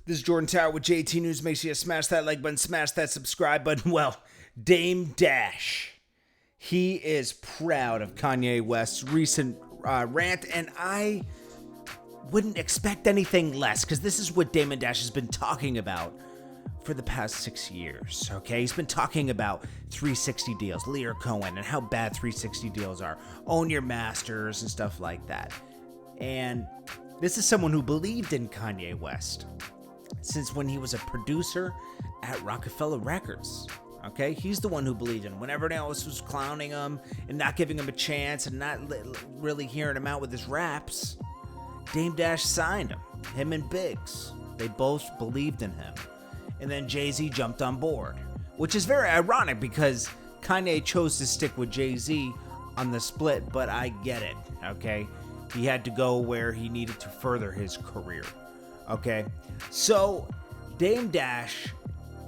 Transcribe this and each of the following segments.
This is Jordan Tower with JT News. Make sure you smash that like button, smash that subscribe button. Well, Dame Dash, he is proud of Kanye West's recent rant, and I wouldn't expect anything less, because this is what Dame Dash has been talking about for the past 6 years, okay? He's been talking about 360 deals, Lear Cohen, and how bad 360 deals are. Own your masters and stuff like that. And this is someone who believed in Kanye West since when he was a producer at Rockefeller Records. Okay, he's the one who believed in him. When everyone else was clowning him and not giving him a chance and not really hearing him out with his raps, Dame Dash signed him and Biggs. They both believed in him. And then Jay-Z jumped on board, which is very ironic because Kanye chose to stick with Jay-Z on the split, but I get it, okay? He had to go where he needed to further his career, okay? So Dame Dash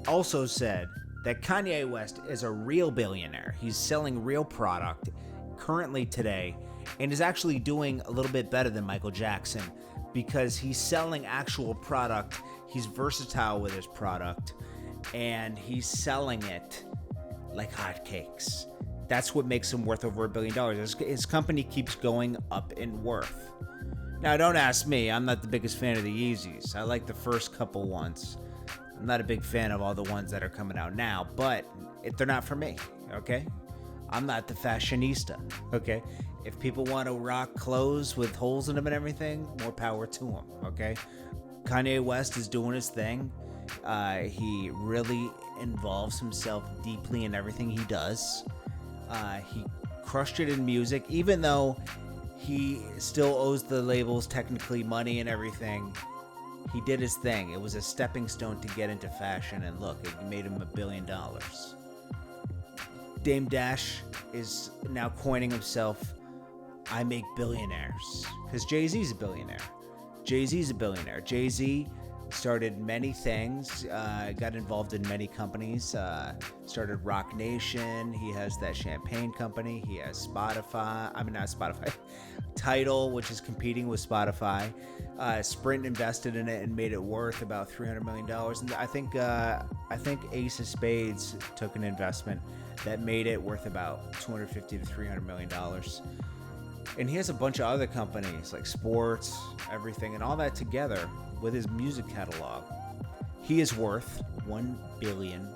also said that Kanye West is a real billionaire. He's selling real product currently today and is actually doing a little bit better than Michael Jackson because he's selling actual product. He's versatile with his product and he's selling it like hotcakes. That's what makes him worth over $1 billion. His company keeps going up in worth. Now, don't ask me. I'm not the biggest fan of the Yeezys. I like the first couple ones. I'm not a big fan of all the ones that are coming out now, but they're not for me, okay? I'm not the fashionista, okay? If people want to rock clothes with holes in them and everything, more power to them, okay? Kanye West is doing his thing. He really involves himself deeply in everything he does. He crushed it in music, even though he still owes the labels technically money and everything. He did his thing. It was a stepping stone to get into fashion, and look, it made him $1 billion. Dame Dash is now coining himself, I make billionaires, because Jay-Z's a billionaire. Jay-Z's a billionaire. Jay-Z started many things, got involved in many companies, started Rock Nation. He has that champagne company. He has Tidal, which is competing with Spotify. Sprint invested in it and made it worth about $300 million. And I think Ace of Spades took an investment that made it worth about $250 to $300 million. And he has a bunch of other companies like sports, everything, and all that together with his music catalog. He is worth $1 billion.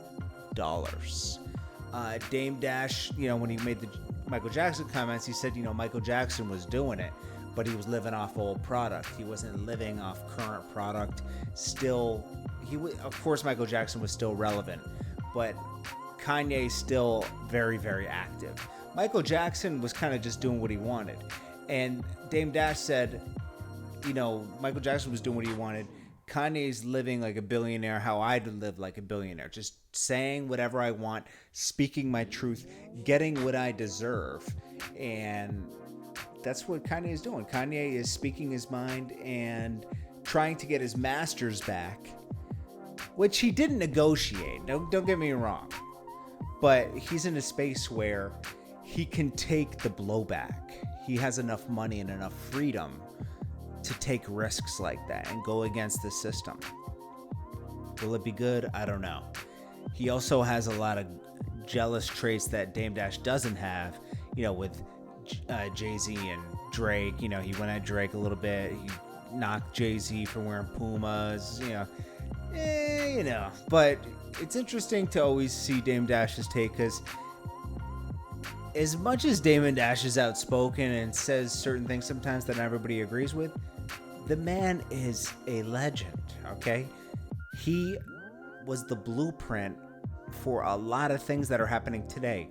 Dame Dash, when he made the Michael Jackson comments, he said, Michael Jackson was doing it, but he was living off old product. He wasn't living off current product. Still, of course, Michael Jackson was still relevant, but Kanye's still very, very active. Michael Jackson was kind of just doing what he wanted. And Dame Dash said, Michael Jackson was doing what he wanted. Kanye's living like a billionaire, how I'd live like a billionaire. Just saying whatever I want, speaking my truth, getting what I deserve. And that's what Kanye is doing. Kanye is speaking his mind and trying to get his masters back, which he didn't negotiate. Don't get me wrong. But he's in a space where he can take the blowback. He has enough money and enough freedom to take risks like that and go against the system. Will it be good? I don't know. He also has a lot of jealous traits that Dame Dash doesn't have, with Jay-Z and Drake. He went at Drake a little bit. He knocked Jay-Z for wearing Pumas, But it's interesting to always see Dame Dash's take, because as much as Dame Dash is outspoken and says certain things sometimes that not everybody agrees with, the man is a legend, okay? He was the blueprint for a lot of things that are happening today.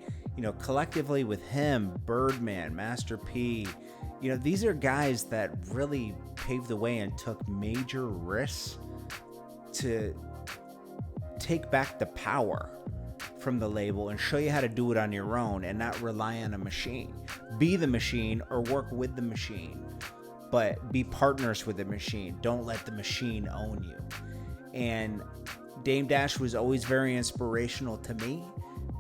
Collectively with him, Birdman, Master P, these are guys that really paved the way and took major risks to take back the power from the label and show you how to do it on your own and not rely on a machine. Be the machine or work with the machine, but be partners with the machine. Don't let the machine own you. And Dame Dash was always very inspirational to me,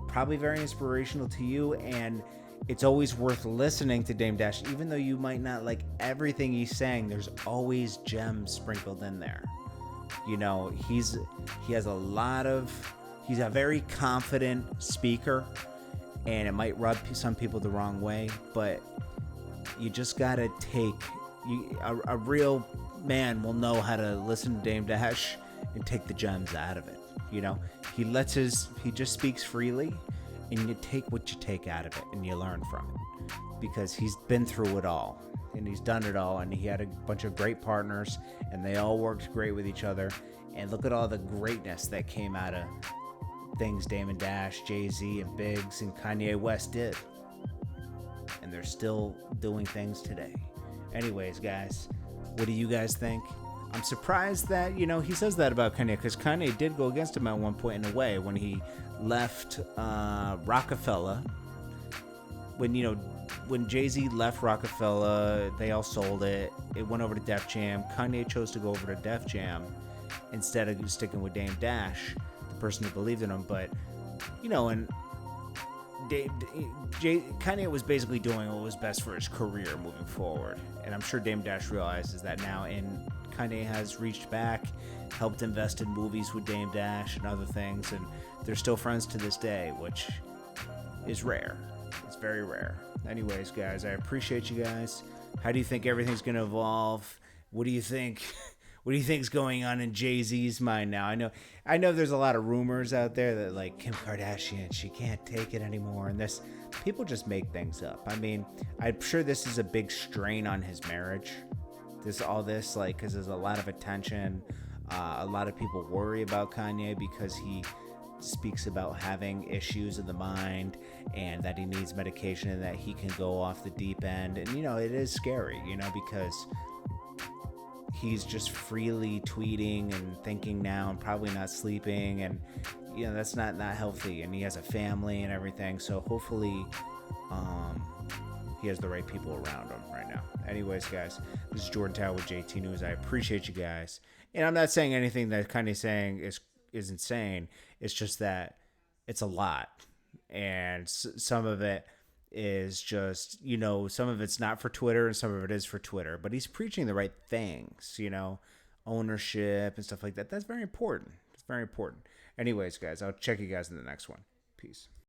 probably very inspirational to you, and it's always worth listening to Dame Dash. Even though you might not like everything he's saying, there's always gems sprinkled in there. You know, he has a lot of he's a very confident speaker, and it might rub some people the wrong way, but you just gotta take a real man will know how to listen to Dame Dash and take the gems out of it. You know, he just speaks freely, and you take what you take out of it and you learn from it, because he's been through it all and he's done it all, and he had a bunch of great partners and they all worked great with each other. And look at all the greatness that came out of things Damon Dash, Jay-Z, and Biggs and Kanye West did, and they're still doing things today. Anyways, guys, what do you guys think? I'm surprised that, you know, he says that about Kanye, because Kanye did go against him at one point in a way when he left Rockefeller. When Jay-Z left Rockefeller, they all sold it. It went over to Def Jam. Kanye chose to go over to Def Jam instead of sticking with Dame Dash, the person who believed in him. But, you know, and Kanye was basically doing what was best for his career moving forward. And I'm sure Dame Dash realizes that now. And Kanye has reached back, helped invest in movies with Dame Dash and other things. And they're still friends to this day, which is rare. It's very rare. Anyways, guys, I appreciate you guys. How do you think everything's going to evolve? What do you think? What do you think's going on in Jay-Z's mind now? I know there's a lot of rumors out there that, like, Kim Kardashian, she can't take it anymore, and this, people just make things up. I mean, I'm sure this is a big strain on his marriage. All this, like, because there's a lot of attention. A lot of people worry about Kanye because he speaks about having issues in the mind and that he needs medication and that he can go off the deep end. And, you know, it is scary, you know, because he's just freely tweeting and thinking now and probably not sleeping, and you know that's not healthy, and he has a family and everything, so hopefully he has the right people around him right now. Anyways, guys, this is Jordan Tower with JT News. I appreciate you guys, and I'm not saying anything that Kanye's saying is insane. It's just that it's a lot, and some of it is just, you know, some of it's not for Twitter and some of it is for Twitter, but he's preaching the right things, you know, ownership and stuff like that. That's very important. It's very important. Anyways, guys, I'll check you guys in the next one. Peace.